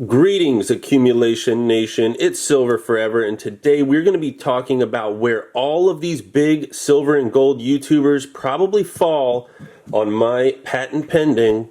Greetings, Accumulation Nation. It's Silver Forever, and today we're going to be talking about where all of these big silver and gold YouTubers probably fall on my patent pending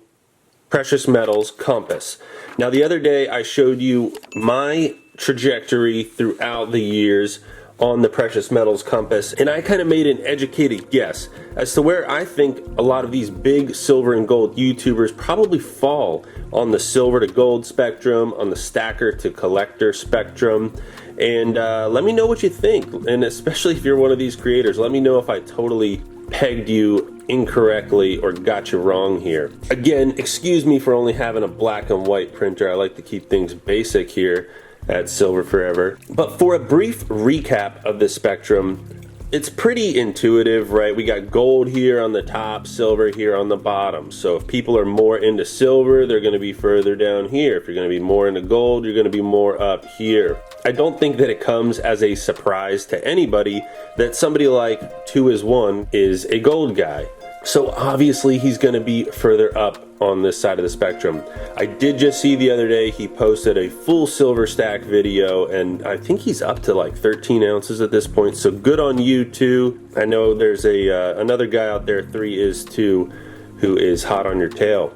precious metals compass. Now, the other day I showed you my trajectory throughout the years on the precious metals compass, and I kind of made an educated guess as to where I think a lot of these big silver and gold YouTubers probably fall on the silver to gold spectrum, on the stacker to collector spectrum. And let me know what you think, and especially if you're one of these creators, let me know if I totally pegged you incorrectly or got you wrong here. Again, excuse me for only having a black and white printer. I like to keep things basic here at Silver Forever. But for a brief recap of the spectrum, it's pretty intuitive, right? We got gold here on the top, silver here on the bottom. So if people are more into silver, they're going to be further down here. If you're going to be more into gold, you're going to be more up here. I don't think that it comes as a surprise to anybody that somebody like 2is1 is a gold guy. So obviously he's going to be further up on this side of the spectrum. I did just see the other day he posted a full silver stack video, and I think he's up to like 13 ounces at this point. So good on you, too. I know there's another guy out there, 3is2, who is hot on your tail.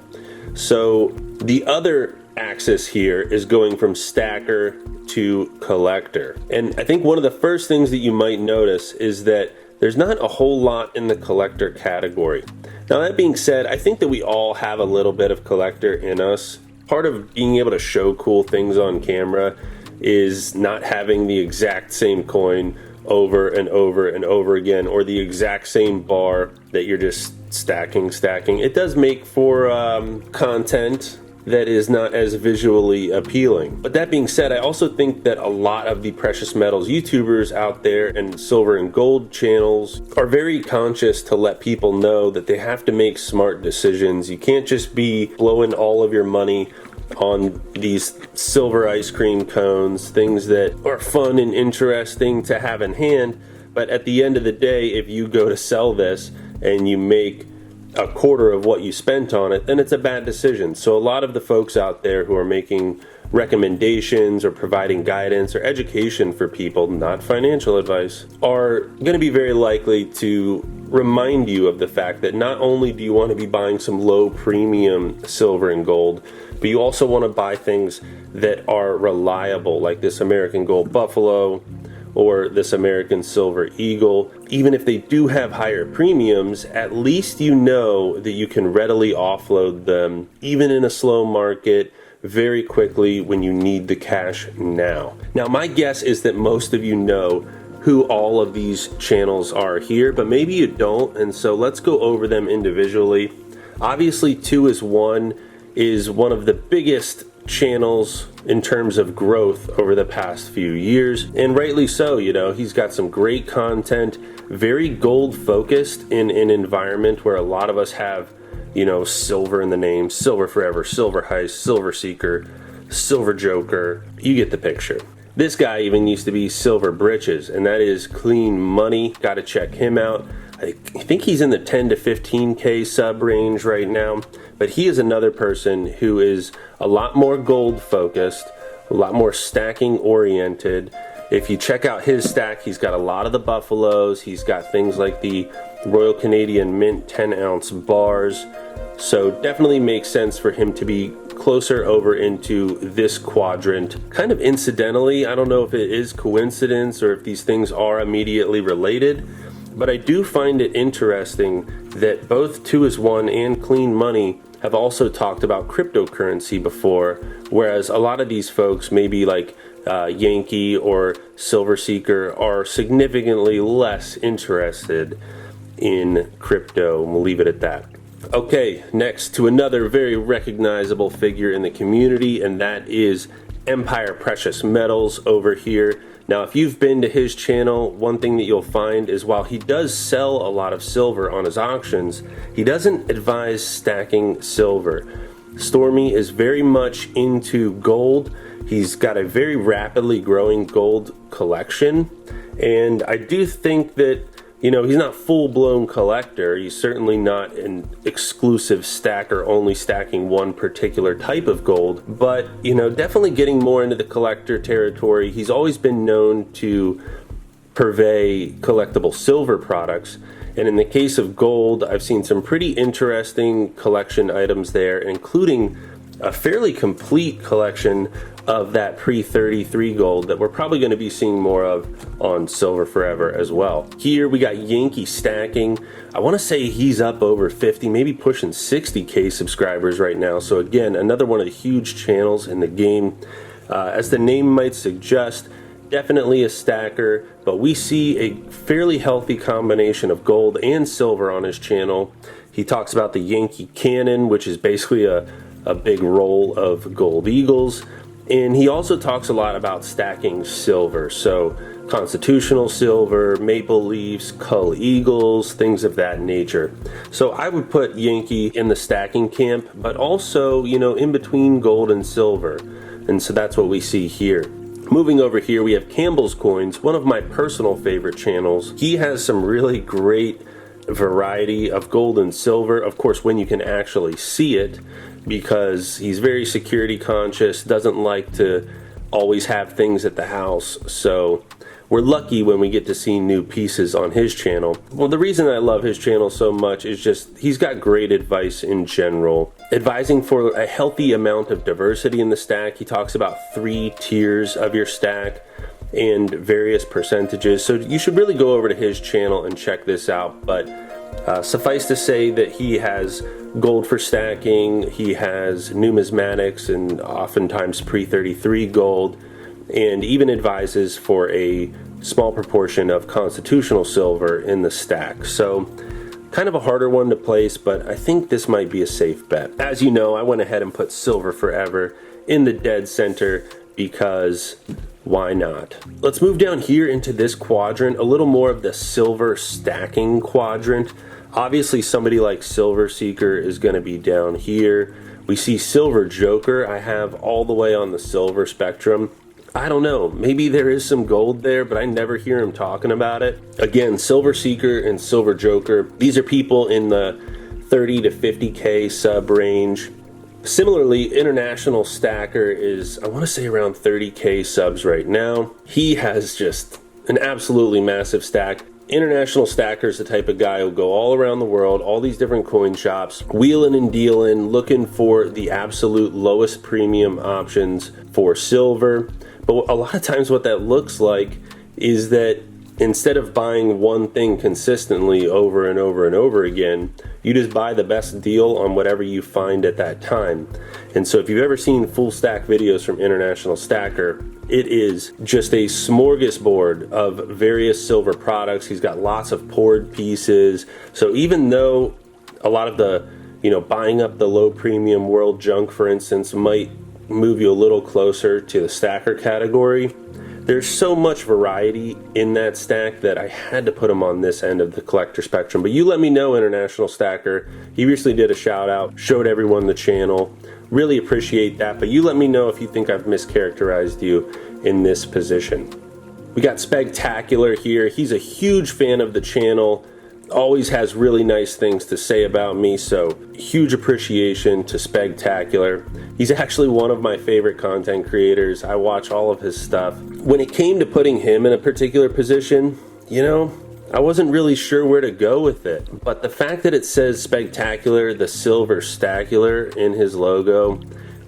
So the other axis here is going from stacker to collector. And I think one of the first things that you might notice is that there's not a whole lot in the collector category. Now, that being said, I think that we all have a little bit of collector in us. Part of being able to show cool things on camera is not having the exact same coin over and over and over again, or the exact same bar that you're just stacking. It does make for content that is not as visually appealing. But that being said, I also think that a lot of the precious metals YouTubers out there and silver and gold channels are very conscious to let people know that they have to make smart decisions. You can't just be blowing all of your money on these silver ice cream cones, things that are fun and interesting to have in hand, but at the end of the day, if you go to sell this and you make a quarter of what you spent on it, then it's a bad decision. So a lot of the folks out there who are making recommendations or providing guidance or education for people, not financial advice, are going to be very likely to remind you of the fact that not only do you want to be buying some low premium silver and gold, but you also want to buy things that are reliable, like this American Gold Buffalo or this American Silver Eagle. Even if they do have higher premiums, at least you know that you can readily offload them, even in a slow market, very quickly when you need the cash now. Now, my guess is that most of you know who all of these channels are here, but maybe you don't, and so let's go over them individually. Obviously, 2is1 is one of the biggest channels in terms of growth over the past few years, and rightly so. You know, he's got some great content, very gold focused in an environment where a lot of us have, you know, silver in the name: Silver Forever, Silver Heist, Silver Seeker, Silver Joker. You get the picture. This guy even used to be Silver Britches, and that is clean money. Got to check him out. I think he's in the 10 to 15K sub range right now, but he is another person who is a lot more gold focused, a lot more stacking oriented. If you check out his stack, he's got a lot of the buffaloes. He's got things like the Royal Canadian Mint 10 ounce bars. So definitely makes sense for him to be closer over into this quadrant. Kind of incidentally, I don't know if it is coincidence or if these things are immediately related, but I do find it interesting that both 2is1 and Clean Money have also talked about cryptocurrency before, whereas a lot of these folks, maybe like Yankee or Silver Seeker, are significantly less interested in crypto. We'll leave it at that. Okay, next to another very recognizable figure in the community, and that is Empire Precious Metals over here. Now, if you've been to his channel, one thing that you'll find is while he does sell a lot of silver on his auctions, he doesn't advise stacking silver. Stormy is very much into gold. He's got a very rapidly growing gold collection, and I do think that you know, he's not full-blown collector. He's certainly not an exclusive stacker, only stacking one particular type of gold, but, you know, definitely getting more into the collector territory. He's always been known to purvey collectible silver products, and in the case of gold, I've seen some pretty interesting collection items there, including a fairly complete collection of that pre-33 gold that we're probably going to be seeing more of on Silver Forever as well. Here we got Yankee Stacking. I want to say he's up over 50, maybe pushing 60K subscribers right now. So again, another one of the huge channels in the game. As the name might suggest, definitely a stacker, but we see a fairly healthy combination of gold and silver on his channel. He talks about the Yankee Cannon, which is basically a big roll of gold eagles. And he also talks a lot about stacking silver, so constitutional silver, maple leafs, cull eagles, things of that nature. So I would put Yankee in the stacking camp, but also, you know, in between gold and silver. And so that's what we see here. Moving over here, we have Campbell's Coins, one of my personal favorite channels. He has some really great variety of gold and silver, of course, when you can actually see it, because he's very security conscious, doesn't like to always have things at the house. So we're lucky when we get to see new pieces on his channel. Well, the reason I love his channel so much is just he's got great advice in general, advising for a healthy amount of diversity in the stack. He talks about 3 tiers of your stack and various percentages, so you should really go over to his channel and check this out. But suffice to say that he has gold for stacking, he has numismatics and oftentimes pre-33 gold, and even advises for a small proportion of constitutional silver in the stack. So kind of a harder one to place, but I think this might be a safe bet. As you know, I went ahead and put Silver Forever in the dead center because why not? Let's move down here into this quadrant, a little more of the silver stacking quadrant. Obviously somebody like Silver Seeker is going to be down here. We see Silver Joker I have all the way on the silver spectrum. I don't know, maybe there is some gold there, but I never hear him talking about it. Again, Silver Seeker and Silver Joker, these are people in the 30 to 50K sub range. Similarly, International Stacker is, I want to say, around 30K subs right now. He has just an absolutely massive stack. International Stacker is the type of guy who'll go all around the world, all these different coin shops, wheeling and dealing, looking for the absolute lowest premium options for silver. But a lot of times what that looks like is that instead of buying one thing consistently over and over and over again, you just buy the best deal on whatever you find at that time. And so if you've ever seen full stack videos from International Stacker, it is just a smorgasbord of various silver products. He's got lots of poured pieces. So even though a lot of the, you know, buying up the low premium world junk, for instance, might move you a little closer to the stacker category, there's so much variety in that stack that I had to put him on this end of the collector spectrum. But you let me know, International Stacker. He recently did a shout out, showed everyone the channel. Really appreciate that. But you let me know if you think I've mischaracterized you in this position. We got Spegtacular here. He's a huge fan of the channel. Always has really nice things to say about me, so huge appreciation to Spegtacular. He's actually one of my favorite content creators. I watch all of his stuff. When it came to putting him in a particular position, you know, I wasn't really sure where to go with it. But the fact that it says Spegtacular, the Silver Stacular in his logo,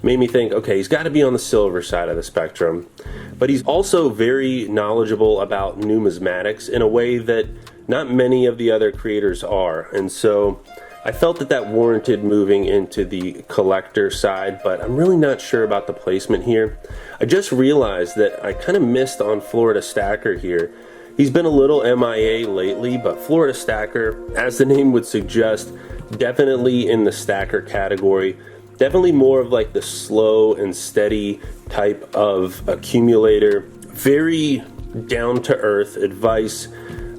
made me think, okay, he's got to be on the silver side of the spectrum. But he's also very knowledgeable about numismatics in a way that not many of the other creators are. And so I felt that that warranted moving into the collector side, but I'm really not sure about the placement here. I just realized that I kind of missed on Florida Stacker here. He's been a little MIA lately, but Florida Stacker, as the name would suggest, definitely in the stacker category. Definitely more of like the slow and steady type of accumulator. Very down-to-earth advice.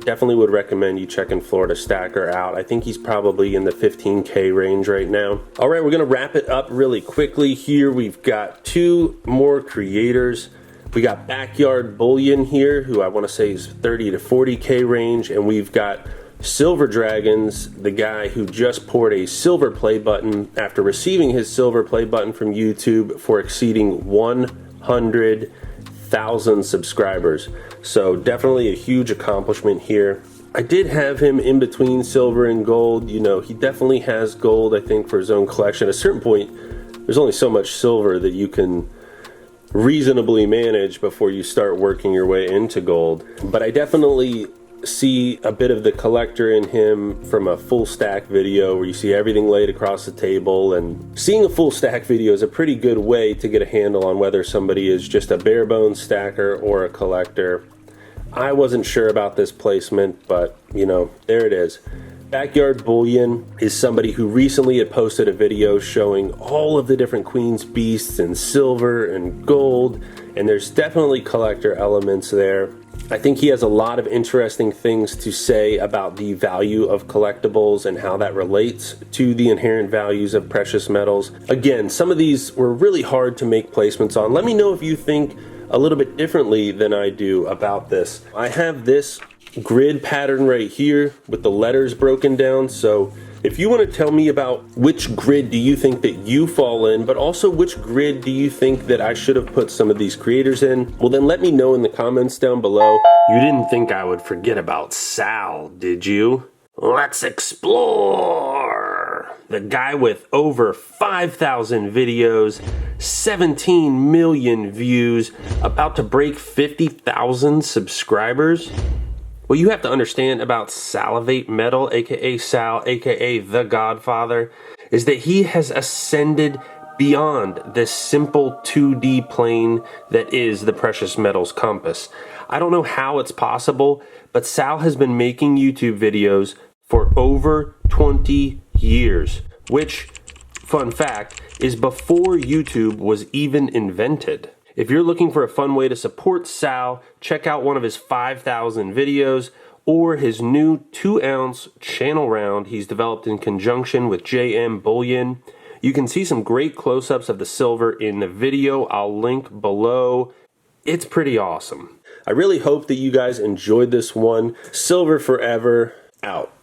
Definitely would recommend you checking Florida Stacker out. I think he's probably in the 15K range right now. All right, we're gonna wrap it up really quickly here. We've got 2 more creators. We got Backyard Bullion here, who I want to say is 30 to 40K range, and we've got Silver Dragons, the guy who just poured a silver play button after receiving his silver play button from YouTube for exceeding 100,000 subscribers. So definitely a huge accomplishment here. I did have him in between silver and gold. You know, he definitely has gold, I think, for his own collection. At a certain point, there's only so much silver that you can reasonably manage before you start working your way into gold. But I definitely see a bit of the collector in him from a full stack video where you see everything laid across the table, and seeing a full stack video is a pretty good way to get a handle on whether somebody is just a bare bones stacker or a collector. I wasn't sure about this placement, but you know, there it is. Backyard Bullion is somebody who recently had posted a video showing all of the different Queen's Beasts in silver and gold, and there's definitely collector elements there. I think he has a lot of interesting things to say about the value of collectibles and how that relates to the inherent values of precious metals. Again, some of these were really hard to make placements on. Let me know if you think a little bit differently than I do about this. I have this grid pattern right here with the letters broken down, so if you want to tell me about which grid do you think that you fall in, but also which grid do you think that I should have put some of these creators in, well then let me know in the comments down below. You didn't think I would forget about Sal, did you? Let's explore! The guy with over 5,000 videos, 17 million views, about to break 50,000 subscribers. What you have to understand about Salivate Metal, aka Sal, aka the Godfather, is that he has ascended beyond this simple 2D plane that is the precious metals compass. I don't know how it's possible, but Sal has been making YouTube videos for over 20 years, which, fun fact, is before YouTube was even invented. If you're looking for a fun way to support Sal, check out one of his 5,000 videos or his new 2-ounce channel round he's developed in conjunction with JM Bullion. You can see some great close-ups of the silver in the video. I'll link below. It's pretty awesome. I really hope that you guys enjoyed this one. Silver forever, out.